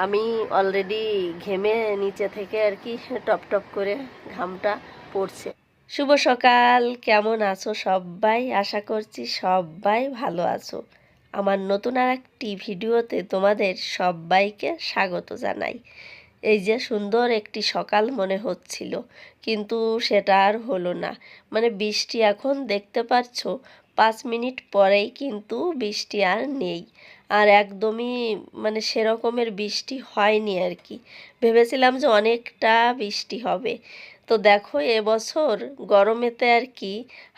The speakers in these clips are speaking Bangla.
আমি অলরেডি ঘেমে নিচে থেকে আর কি টপ টপ করে ঘামটা পড়ছে। শুভ সকাল, কেমন আছো সবাই? আশা করছি সবাই ভালো আছো। আমার নতুন আর একটি ভিডিওতে তোমাদের সবাইকে স্বাগত জানাই। এই যে সুন্দর একটি সকাল মনে হচ্ছিল, কিন্তু সেটা আর হলো না। মানে বৃষ্টি এখন দেখতে পাচ্ছ 5 মিনিট পরেই কিন্তু বৃষ্টি আর নেই। আর একদমই মানে সেরকমের বৃষ্টি হয়নি আর কি। ভেবেছিলাম যে অনেকটা বৃষ্টি হবে। তো দেখো এবছর গরমেতে আর কি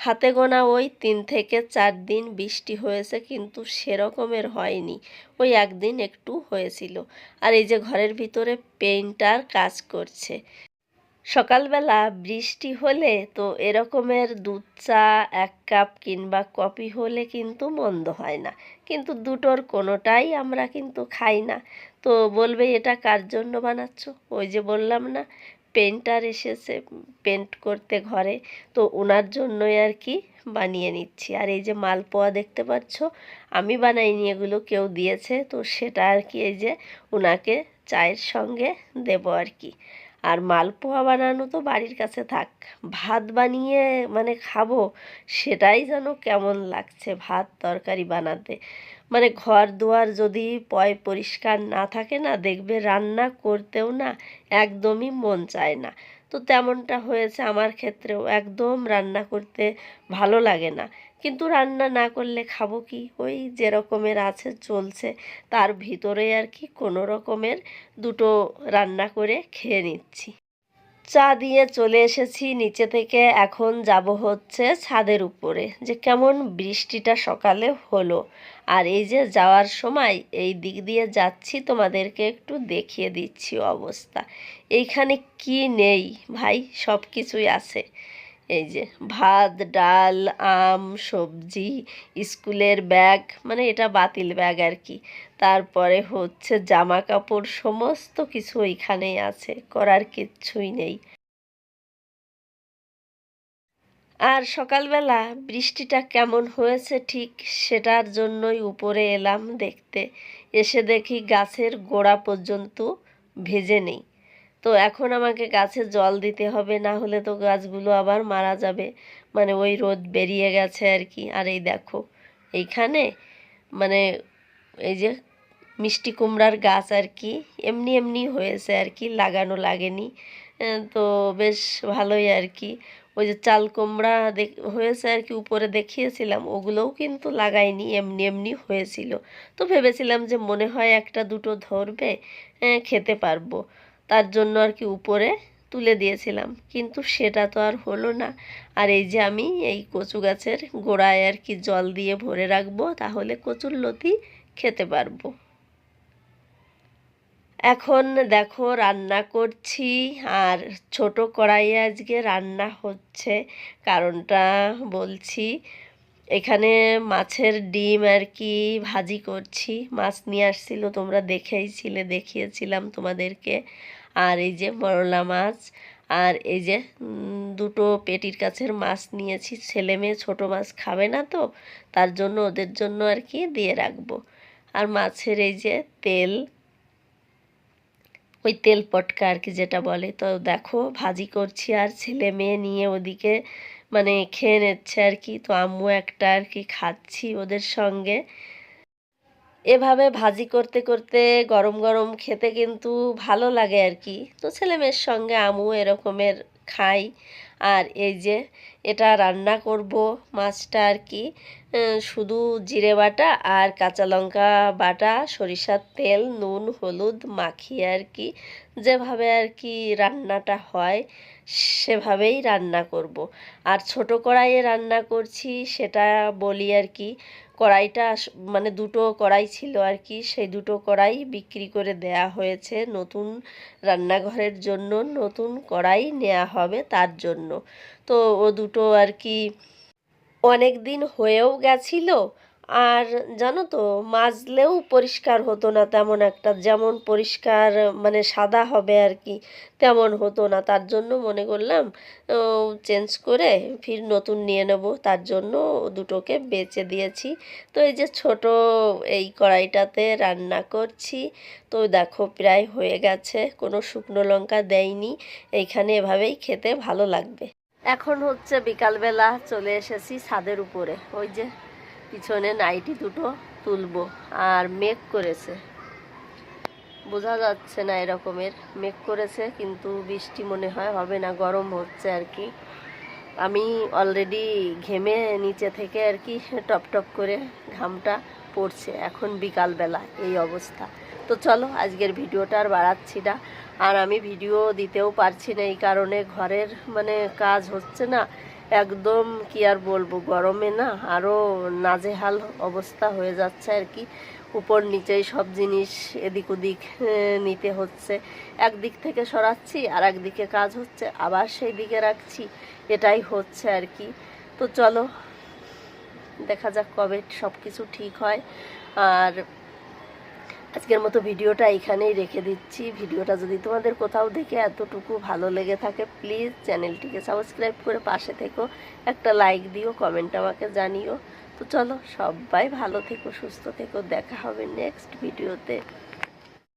হাতে গোনা ওই 3 থেকে 4 দিন বৃষ্টি হয়েছে, কিন্তু সেরকমের হয়নি। ওই একদিন একটু হয়েছিল। আর এই যে ঘরের ভিতরে পেইন্টার কাজ করছে। সকালবেলা বৃষ্টি হলে তো এরকমের দুধ চা 1 কাপ কিংবা কফি হলে কিন্তু মন্দ হয় না, কিন্তু দুটোর কোনোটাই আমরা কিন্তু খাই না। তো বলবে এটা কার জন্য বানাচ্ছ? ওই যে বললাম না, পেন্টার এসেছে পেন্ট করতে ঘরে, তো ওনার জন্যই আর কি বানিয়ে নিচ্ছি। আর এই যে মালপোয়া দেখতে পাচ্ছ, আমি বানাইনি, এগুলো কেউ দিয়েছে, তো সেটা আর কি এই যে ওনাকে চায়ের সঙ্গে দেবো আর কি। আর মালপোয়া বানানো তো বাড়ির কাছে থাক, ভাত বানিয়ে মানে খাবো, সেটাই যেন কেমন লাগছে ভাত তরকারি বানাতে। মানে ঘর দুয়ার যদি পরিষ্কার না থাকে না, দেখবে রান্না করতেও না একদমই মন চায় না। তো তেমনটা হয়েছে আমার ক্ষেত্রেও, একদম রান্না করতে ভালো লাগে না। কিন্তু রান্না না করলে খাবো কি? ওই যে রকমের আছে চলছে, তার ভিতরে আর কি কোনো রকমের দুটো রান্না করে খেয়ে নিচ্ছি। চা দিয়ে চলে এসেছি নিচে থেকে, এখন যাব হচ্ছে ছাদের উপরে, যে কেমন বৃষ্টিটা সকালে হলো। আর এই যে যাওয়ার সময় এই দিক দিয়ে যাচ্ছি, তোমাদেরকে একটু দেখিয়ে দিচ্ছি অবস্থা। এইখানে কি নেই ভাই, সব কিছুই আছে। এই যে ভাত ডাল আম সবজি, স্কুলের ব্যাগ, মানে এটা বাতিল ব্যাগ আর কি। তারপরে হচ্ছে জামা কাপড়, সমস্ত কিছু ওইখানেই আছে, করার কিচ্ছুই নেই। আর সকালবেলা বৃষ্টিটা কেমন হয়েছে ঠিক সেটার জন্যই উপরে এলাম দেখতে। এসে দেখি গাছের গোড়া পর্যন্ত ভেজে নেই। তো এখন আমাকে গাছে জল দিতে হবে, না হলে তো গাছগুলো আবার মারা যাবে। মানে ওই রোদ বেরিয়ে গেছে আর কি। আর এই দেখো এইখানে মানে এই যে মিষ্টি কুমড়ার গাছ আর কি এমনি এমনি হয়েছে আর কি, লাগানো লাগেনি। তো বেশ ভালোই আর কি। ওই যে চাল কুমড়া হয়েছে আর কি, উপরে দেখিয়েছিলাম, ওগুলোও কিন্তু লাগাইনি, এমনি এমনি হয়েছিল। তো ভেবেছিলাম যে মনে হয় একটা দুটো ধরবে, খেতে পারবো, তার জন্য আর কি উপরে তুলে দিয়েছিলাম, কিন্তু সেটা তো আর হলো না। আর এই যে আমি এই কচু গাছের গোড়ায় আর কি জল দিয়ে ভরে রাখবো, তাহলে কচুর লতি খেতে পারবো। এখন দেখো রান্না করছি, আর ছোট কড়াইয়ে আজকে রান্না হচ্ছে। কারণটা বলছি, এখানে মাছের ডিম আর কি ভাজি করছি। মাছ নিয়ে আসছিল, তোমরা দেখিয়েছিলাম তোমাদেরকে। আর এই যে মরলা মাছ, আর এই যে দুটো পেটির কাছের মাছ নিয়েছি। ছেলে মেয়ে ছোটো মাছ খাবে না, তো তার জন্য ওদের জন্য আর কি দিয়ে রাখবো। আর মাছের এই যে তেল, ওই তেল পটকা আর কি যেটা বলে, তো দেখো ভাজি করছি, আর ছেলে মেয়ে নিয়ে ওদিকে মানে খেয়ে নিচ্ছে আর কি। তো আম্মু একটা আর কি খাচ্ছি ওদের সঙ্গে। এভাবে ভাজি করতে করতে গরম গরম খেতে কিন্তু ভালো লাগে আর কি। তো ছেলে মেয়ের সঙ্গে আমিও এরকমের খাই। আর এই যে এটা রান্না করব মাছটা আর কি শুধু জিরে বাটা আর কাঁচা লঙ্কা বাটা, সরিষার তেল, নুন হলুদ মাখিয়ে আর কি যেভাবে আর কি রান্নাটা হয় সেভাবেই রান্না করব। আর ছোট কড়াইয়ে রান্না করছি সেটা বলি আর কি। কড়াইটা মানে দুটো কড়াই ছিল আর কি, সেই দুটো কড়াই বিক্রি করে দেয়া হয়েছে। নতুন রান্নাঘরের জন্য নতুন কড়াই নেওয়া হবে তার জন্য। তো ও দুটো আর কি অনেক দিন হয়েও গেছিল, আর জানো তো, মাজলেও পরিষ্কার হতো না তেমন একটা, যেমন পরিষ্কার মানে সাদা হবে আর কি, তেমন হতো না। তার জন্য মনে করলাম চেঞ্জ করে ফির নতুন নিয়ে নেব, তার জন্য দুটোকে বেচে দিয়েছি। তো এই যে ছোট এই কড়াইটাতে রান্না করছি। তো দেখো প্রায় হয়ে গেছে, কোনো শুকনো লঙ্কা দেয়নি। এইখানে এভাবেই খেতে ভালো লাগবে। এখন হচ্ছে বিকালবেলা, চলে এসেছি ছাদের উপরে। ওই যে পিছনে নাইটি দুটো তুলবো, আর মেঘ করেছে, বোঝা যাচ্ছে না, এরকমের মেঘ করেছে, কিন্তু বৃষ্টি মনে হয় হবে না, গরম হচ্ছে আর কি। আমি অলরেডি ঘেমে নিচে থেকে আর কি টপ টপ করে ঘামটা পড়ছে, এখন বিকালবেলা এই অবস্থা। তো চলো আজকের ভিডিওটা আর বাড়াচ্ছি না। আর আমি ভিডিও দিতেও পারছি না এই কারণে, ঘরের মানে কাজ হচ্ছে না একদম, কি আর বলবো, গরমে না আরও নাজেহাল অবস্থা হয়ে যাচ্ছে আর কি। উপর নিচেই সব জিনিস এদিক ওদিক নিতে হচ্ছে, একদিক থেকে সরাচ্ছি আর একদিকে কাজ হচ্ছে, আবার সেই দিকে রাখছি, এটাই হচ্ছে আর কি। তো চলো দেখা যাক কবে সব কিছু ঠিক হয়। আর আজকের মতো ভিডিওটা এখানেই রেখে দিচ্ছি। ভিডিওটা যদি তোমাদের কোথাও দেখে এতটুকু ভালো লেগে থাকে, প্লিজ চ্যানেলটিকে সাবস্ক্রাইব করে পাশে থেকো, একটা লাইক দিও, কমেন্ট আমাকে জানিও। তো চলো সবাই ভালো থেকো, সুস্থ থেকো, দেখা হবে নেক্সট ভিডিওতে।